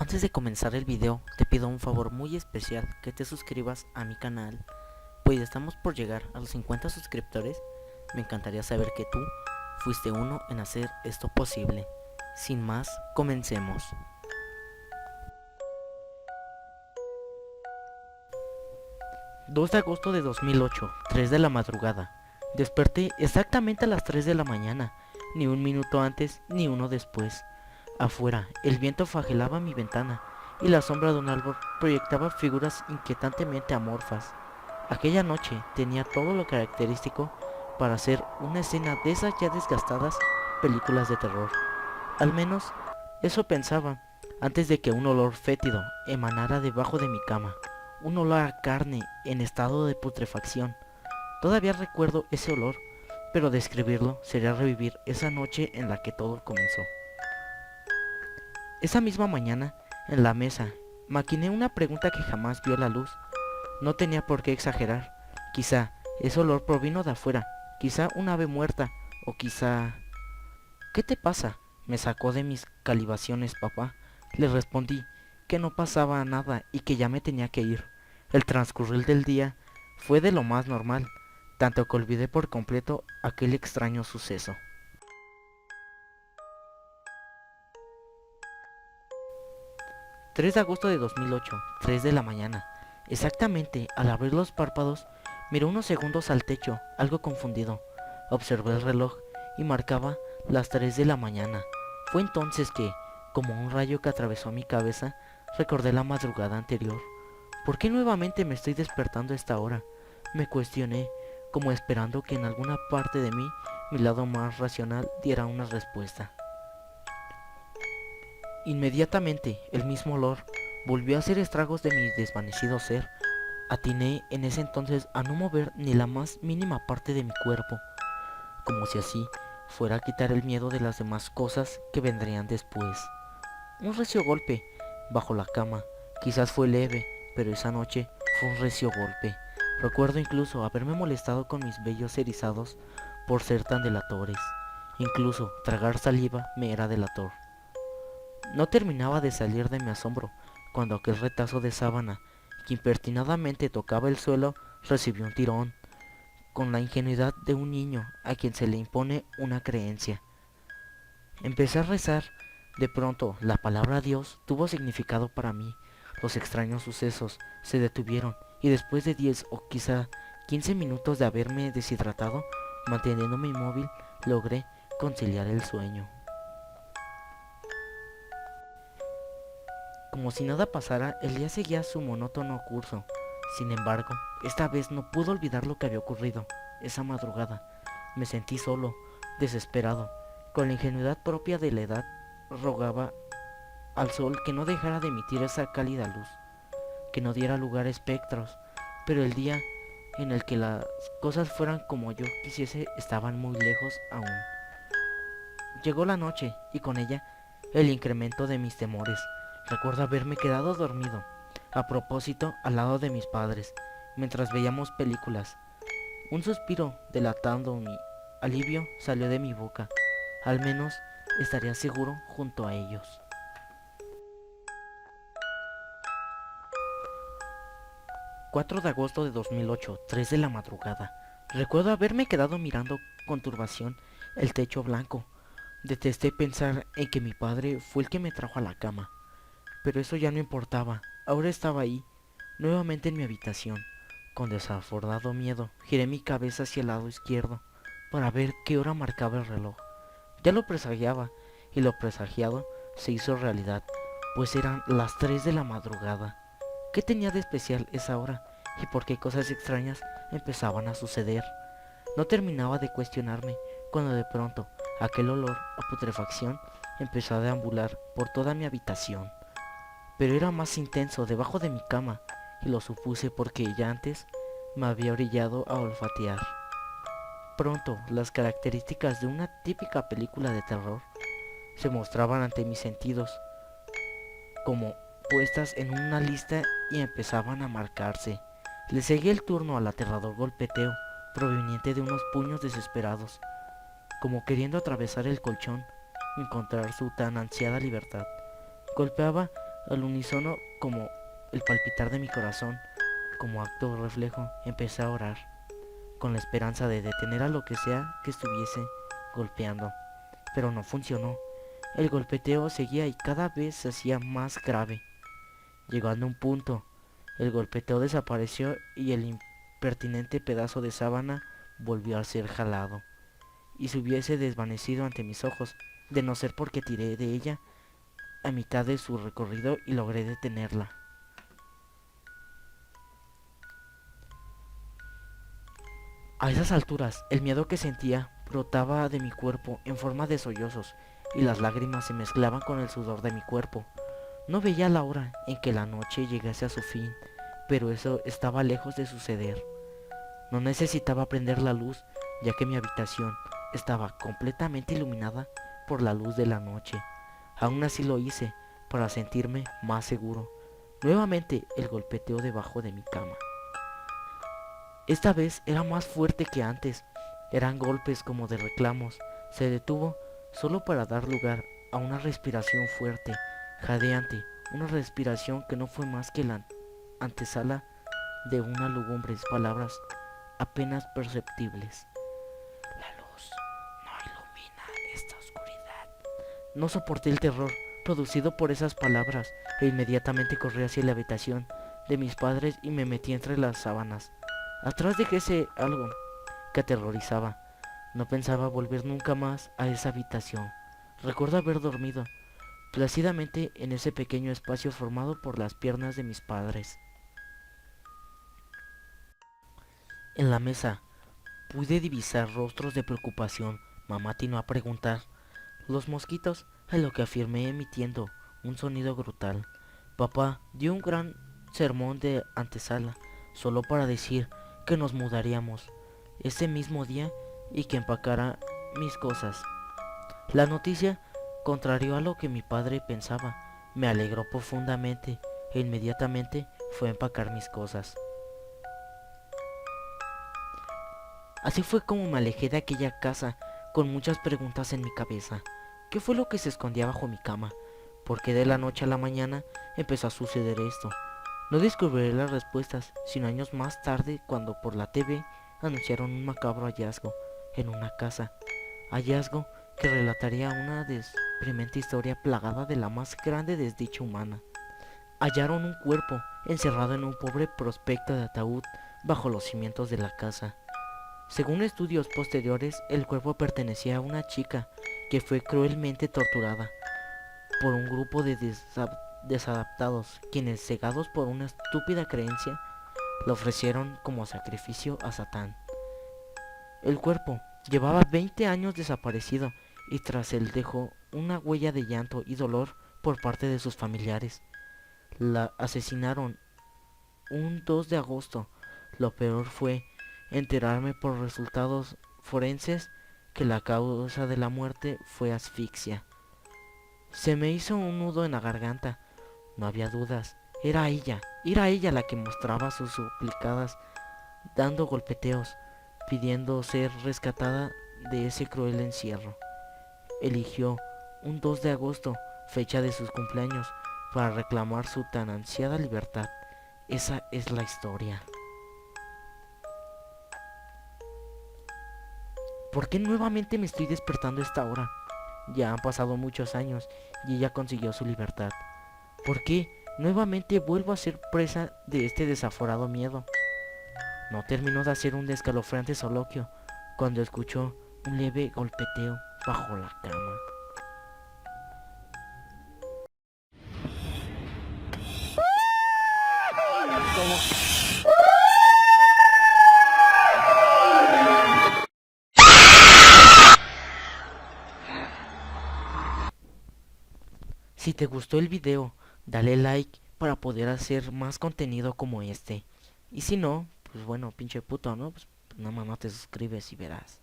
Antes de comenzar el video, te pido un favor muy especial, que te suscribas a mi canal, pues estamos por llegar a los 50 suscriptores. Me encantaría saber que tú fuiste uno en hacer esto posible. Sin más, comencemos. 2 de agosto de 2008, 3 de la madrugada. Desperté exactamente a las 3 de la mañana, ni un minuto antes ni uno después. Afuera, el viento fagelaba mi ventana y la sombra de un árbol proyectaba figuras inquietantemente amorfas. Aquella noche tenía todo lo característico para hacer una escena de esas ya desgastadas películas de terror. Al menos, eso pensaba, antes de que un olor fétido emanara debajo de mi cama. Un olor a carne en estado de putrefacción. Todavía recuerdo ese olor, pero describirlo sería revivir esa noche en la que todo comenzó. Esa misma mañana, en la mesa, maquiné una pregunta que jamás vio la luz. No tenía por qué exagerar. Quizá ese olor provino de afuera, quizá un ave muerta, o quizá... ¿Qué te pasa? Me sacó de mis calibaciones, papá. Le respondí que no pasaba nada y que ya me tenía que ir. El transcurrir del día fue de lo más normal, tanto que olvidé por completo aquel extraño suceso. 3 de agosto de 2008, 3 de la mañana. Exactamente, al abrir los párpados, miré unos segundos al techo, algo confundido. Observé el reloj y marcaba las 3 de la mañana. Fue entonces que, como un rayo que atravesó mi cabeza, recordé la madrugada anterior. ¿Por qué nuevamente me estoy despertando a esta hora? Me cuestioné, como esperando que en alguna parte de mí, mi lado más racional diera una respuesta. Inmediatamente, el mismo olor volvió a hacer estragos de mi desvanecido ser. Atiné en ese entonces a no mover ni la más mínima parte de mi cuerpo, como si así fuera a quitar el miedo de las demás cosas que vendrían después. Un recio golpe bajo la cama, quizás fue leve, pero esa noche fue un recio golpe. Recuerdo incluso haberme molestado con mis vellos erizados por ser tan delatores. Incluso tragar saliva me era delator. No terminaba de salir de mi asombro cuando aquel retazo de sábana que impertinadamente tocaba el suelo recibió un tirón, con la ingenuidad de un niño a quien se le impone una creencia. Empecé a rezar. De pronto, la palabra Dios tuvo significado para mí. Los extraños sucesos se detuvieron y después de 10 o quizá 15 minutos de haberme deshidratado, manteniéndome inmóvil, logré conciliar el sueño. Como si nada pasara, el día seguía su monótono curso. Sin embargo, esta vez no pude olvidar lo que había ocurrido. Esa madrugada me sentí solo, desesperado. Con la ingenuidad propia de la edad, rogaba al sol que no dejara de emitir esa cálida luz, que no diera lugar a espectros, pero el día en el que las cosas fueran como yo quisiese estaban muy lejos aún. Llegó la noche y con ella el incremento de mis temores. Recuerdo haberme quedado dormido, a propósito, al lado de mis padres, mientras veíamos películas. Un suspiro delatando mi alivio salió de mi boca. Al menos estaría seguro junto a ellos. 4 de agosto de 2008, 3 de la madrugada. Recuerdo haberme quedado mirando con turbación el techo blanco. Detesté pensar en que mi padre fue el que me trajo a la cama. Pero eso ya no importaba. Ahora estaba ahí, nuevamente en mi habitación. Con desaforado miedo, giré mi cabeza hacia el lado izquierdo para ver qué hora marcaba el reloj. Ya lo presagiaba, y lo presagiado se hizo realidad, pues eran las 3 de la madrugada. ¿Qué tenía de especial esa hora? ¿Y por qué cosas extrañas empezaban a suceder? No terminaba de cuestionarme cuando de pronto aquel olor a putrefacción empezó a deambular por toda mi habitación. Pero era más intenso debajo de mi cama, y lo supuse porque ya antes me había brillado a olfatear. Pronto las características de una típica película de terror se mostraban ante mis sentidos, como puestas en una lista, y empezaban a marcarse. Le seguí el turno al aterrador golpeteo proveniente de unos puños desesperados, como queriendo atravesar el colchón, encontrar su tan ansiada libertad. Golpeaba Al unísono, como el palpitar de mi corazón, como acto reflejo, empecé a orar, con la esperanza de detener a lo que sea que estuviese golpeando. Pero no funcionó. El golpeteo seguía y cada vez se hacía más grave. Llegando a un punto, el golpeteo desapareció y el impertinente pedazo de sábana volvió a ser jalado, y se hubiese desvanecido ante mis ojos, de no ser porque tiré de ella a mitad de su recorrido y logré detenerla. A esas alturas, el miedo que sentía brotaba de mi cuerpo en forma de sollozos, y las lágrimas se mezclaban con el sudor de mi cuerpo. No veía la hora en que la noche llegase a su fin, pero eso estaba lejos de suceder. No necesitaba prender la luz, ya que mi habitación estaba completamente iluminada por la luz de la noche. Aún así lo hice para sentirme más seguro. Nuevamente el golpeteo debajo de mi cama. Esta vez era más fuerte que antes. Eran golpes como de reclamos. Se detuvo solo para dar lugar a una respiración fuerte, jadeante, una respiración que no fue más que la antesala de unas lúgubres palabras apenas perceptibles. La luz no ilumina esta oscuridad. No soporté el terror producido por esas palabras e inmediatamente corrí hacia la habitación de mis padres y me metí entre las sábanas. Atrás dejé algo que aterrorizaba. No pensaba volver nunca más a esa habitación. Recuerdo haber dormido plácidamente en ese pequeño espacio formado por las piernas de mis padres. En la mesa pude divisar rostros de preocupación. Mamá atinó a preguntar: ¿los mosquitos? A lo que afirmé emitiendo un sonido brutal. Papá dio un gran sermón de antesala, solo para decir que nos mudaríamos ese mismo día y que empacara mis cosas. La noticia, contrario a lo que mi padre pensaba, me alegró profundamente e inmediatamente fue a empacar mis cosas. Así fue como me alejé de aquella casa con muchas preguntas en mi cabeza. ¿Qué fue lo que se escondía bajo mi cama? ¿Por qué de la noche a la mañana empezó a suceder esto? No descubriré las respuestas, sino años más tarde cuando por la TV anunciaron un macabro hallazgo en una casa. Hallazgo que relataría una deprimente historia plagada de la más grande desdicha humana. Hallaron un cuerpo encerrado en un pobre prospecto de ataúd bajo los cimientos de la casa. Según estudios posteriores, el cuerpo pertenecía a una chica que fue cruelmente torturada por un grupo de desadaptados, quienes, cegados por una estúpida creencia, la ofrecieron como sacrificio a Satán. El cuerpo llevaba 20 años desaparecido y tras él dejó una huella de llanto y dolor por parte de sus familiares. La asesinaron un 2 de agosto. Lo peor fue enterarme por resultados forenses que la causa de la muerte fue asfixia. Se me hizo un nudo en la garganta. No había dudas. Era ella la que mostraba sus suplicadas, dando golpeteos, pidiendo ser rescatada de ese cruel encierro. Eligió un 2 de agosto, fecha de sus cumpleaños, para reclamar su tan ansiada libertad. Esa es la historia. ¿Por qué nuevamente me estoy despertando a esta hora? Ya han pasado muchos años y ella consiguió su libertad. ¿Por qué nuevamente vuelvo a ser presa de este desaforado miedo? No terminó de hacer un escalofriante soliloquio cuando escuchó un leve golpeteo bajo la cama. Si te gustó el video, dale like para poder hacer más contenido como este. Y si no, pues bueno, pinche puto, ¿no? Pues nada más no te suscribes y verás.